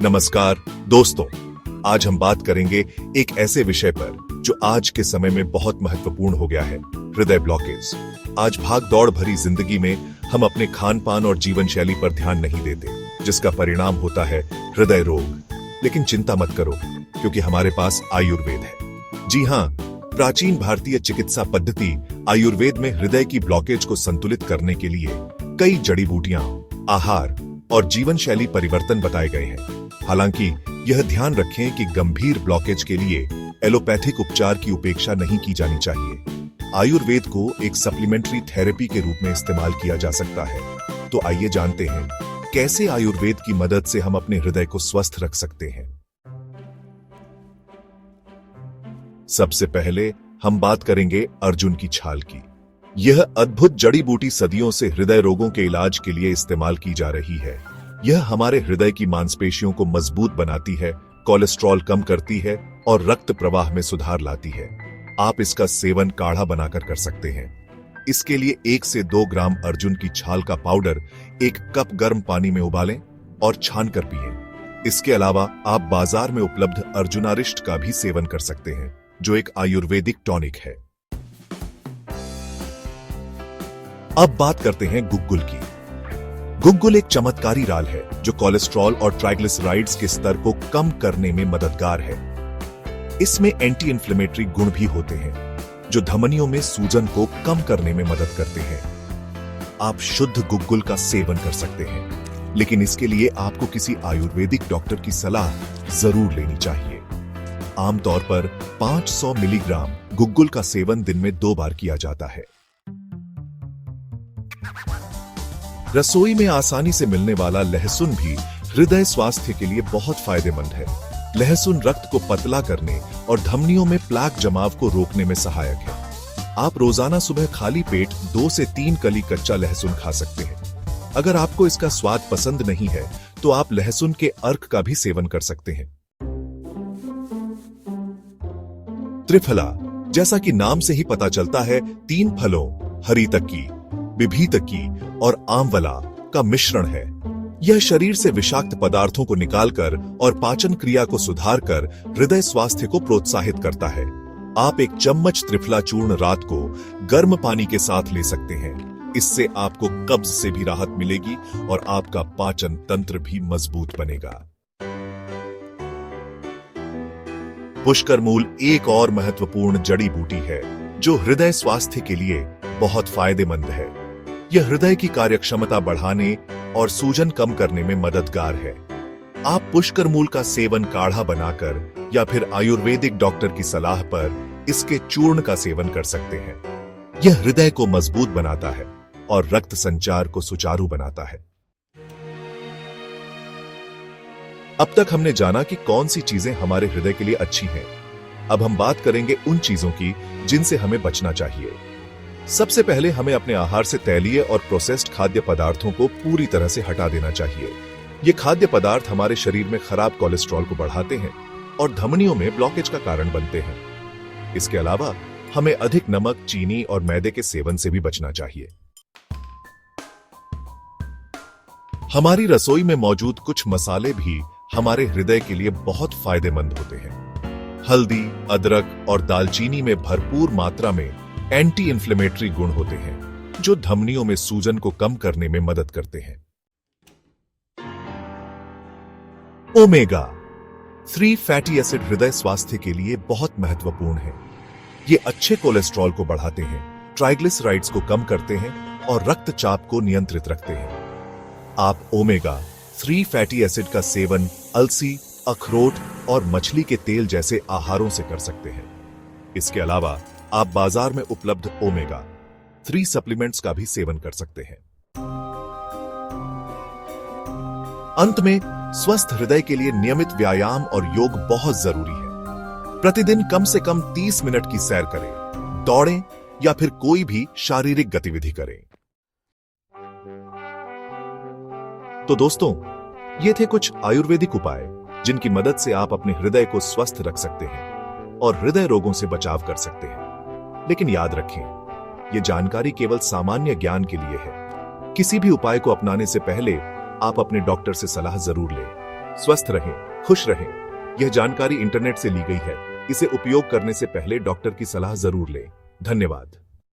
नमस्कार दोस्तों, आज हम बात करेंगे एक ऐसे विषय पर जो आज के समय में बहुत महत्वपूर्ण हो गया है, हृदय ब्लॉकेज। आज भाग दौड़ भरी जिंदगी में हम अपने खान पान और जीवन शैली पर ध्यान नहीं देते, जिसका परिणाम होता है हृदय रोग। लेकिन चिंता मत करो, क्योंकि हमारे पास आयुर्वेद है। जी हाँ, प्राचीन भारतीय चिकित्सा पद्धति आयुर्वेद में हृदय की ब्लॉकेज को संतुलित करने के लिए कई जड़ी बूटियां, आहार और जीवन शैली परिवर्तन बताए गए हैं। हालांकि यह ध्यान रखें कि गंभीर ब्लॉकेज के लिए एलोपैथिक उपचार की उपेक्षा नहीं की जानी चाहिए। आयुर्वेद को एक सप्लीमेंट्री थेरेपी के रूप में इस्तेमाल किया जा सकता है। तो आइए जानते हैं कैसे आयुर्वेद की मदद से हम अपने हृदय को स्वस्थ रख सकते हैं। सबसे पहले हम बात करेंगे अर्जुन की छाल की। यह अद्भुत जड़ी बूटी सदियों से हृदय रोगों के इलाज के लिए इस्तेमाल की जा रही है। यह हमारे हृदय की मांसपेशियों को मजबूत बनाती है, कोलेस्ट्रॉल कम करती है और रक्त प्रवाह में सुधार लाती है। आप इसका सेवन काढ़ा बनाकर कर सकते हैं। इसके लिए 1 से 2 ग्राम अर्जुन की छाल का पाउडर 1 कप गर्म पानी में उबालें और छानकर पिएं। इसके अलावा आप बाजार में उपलब्ध अर्जुनारिष्ट का भी सेवन कर सकते हैं, जो एक आयुर्वेदिक टॉनिक है। अब बात करते हैं गुग्गुल की। गुग्गुल एक चमत्कारी राल है जो कोलेस्ट्रॉल और ट्राइग्लिसराइड्स के स्तर को कम करने में मददगार है। इसमें एंटी इन्फ्लेमेटरी गुण भी होते हैं, जो धमनियों में सूजन को कम करने में मदद करते हैं। आप शुद्ध गुग्गुल का सेवन कर सकते हैं, लेकिन इसके लिए आपको किसी आयुर्वेदिक डॉक्टर की सलाह जरूर लेनी चाहिए। आमतौर पर 500 मिलीग्राम गुग्गुल का सेवन दिन में 2 बार किया जाता है। रसोई में आसानी से मिलने वाला लहसुन भी हृदय स्वास्थ्य के लिए बहुत फायदेमंद है। लहसुन रक्त को पतला करने और धमनियों में प्लाक जमाव को रोकने में सहायक है। आप रोजाना सुबह खाली पेट 2 से 3 कली कच्चा लहसुन खा सकते हैं। अगर आपको इसका स्वाद पसंद नहीं है, तो आप लहसुन के अर्क का भी सेवन कर सकते हैं। त्रिफला, जैसा कि नाम से ही पता चलता है, 3 फलों हरितकी, बिभीतकी और आंवला का मिश्रण है। यह शरीर से विषाक्त पदार्थों को निकालकर और पाचन क्रिया को सुधारकर हृदय स्वास्थ्य को प्रोत्साहित करता है। आप 1 चम्मच त्रिफला चूर्ण रात को गर्म पानी के साथ ले सकते हैं। इससे आपको कब्ज से भी राहत मिलेगी और आपका पाचन तंत्र भी मजबूत बनेगा। पुष्कर मूल एक और महत्वपूर्ण जड़ी बूटी है जो हृदय स्वास्थ्य के लिए बहुत फायदेमंद है। यह हृदय की कार्यक्षमता बढ़ाने और सूजन कम करने में मददगार है। आप पुष्कर मूल का सेवन काढ़ा बनाकर या फिर आयुर्वेदिक डॉक्टर की सलाह पर इसके चूर्ण का सेवन कर सकते हैं। यह हृदय को मजबूत बनाता है और रक्त संचार को सुचारू बनाता है। अब तक हमने जाना कि कौन सी चीजें हमारे हृदय के लिए अच्छी हैं। अब हम बात करेंगे उन चीजों की जिनसे हमें बचना चाहिए। सबसे पहले हमें अपने आहार से तैलीय और प्रोसेस्ड खाद्य पदार्थों को पूरी तरह से हटा देना चाहिए। ये खाद्य पदार्थ हमारे शरीर में खराब कोलेस्ट्रॉल को बढ़ाते हैं और धमनियों में ब्लॉकेज का कारण बनते हैं। इसके अलावा हमें अधिक नमक, चीनी और मैदे के सेवन से भी बचना चाहिए। हमारी रसोई में मौजूद कुछ मसाले भी हमारे हृदय के लिए बहुत फायदेमंद होते हैं। हल्दी, अदरक और दालचीनी में भरपूर मात्रा में एंटी इन्फ्लेमेटरी गुण होते हैं, जो धमनियों में सूजन को कम करने में मदद करते हैं। ओमेगा 3 फैटी एसिड हृदय स्वास्थ्य के लिए बहुत महत्वपूर्ण है। ये अच्छे कोलेस्ट्रॉल को बढ़ाते हैं, ट्राइग्लिसराइड्स को कम करते हैं और रक्तचाप को नियंत्रित रखते हैं। आप ओमेगा 3 फैटी एसिड का सेवन अलसी, अखरोट और मछली के तेल जैसे आहारों से कर सकते हैं। इसके अलावा आप बाजार में उपलब्ध ओमेगा 3 सप्लीमेंट्स का भी सेवन कर सकते हैं। अंत में, स्वस्थ हृदय के लिए नियमित व्यायाम और योग बहुत जरूरी है। प्रतिदिन कम से कम 30 मिनट की सैर करें, दौड़ें या फिर कोई भी शारीरिक गतिविधि करें। तो दोस्तों, ये थे कुछ आयुर्वेदिक उपाय जिनकी मदद से आप अपने हृदय को स्वस्थ रख सकते हैं और हृदय रोगों से बचाव कर सकते हैं। लेकिन याद रखें, ये जानकारी केवल सामान्य ज्ञान के लिए है। किसी भी उपाय को अपनाने से पहले आप अपने डॉक्टर से सलाह जरूर लें। स्वस्थ रहें, खुश रहें। यह जानकारी इंटरनेट से ली गई है। इसे उपयोग करने से पहले डॉक्टर की सलाह जरूर लें। धन्यवाद।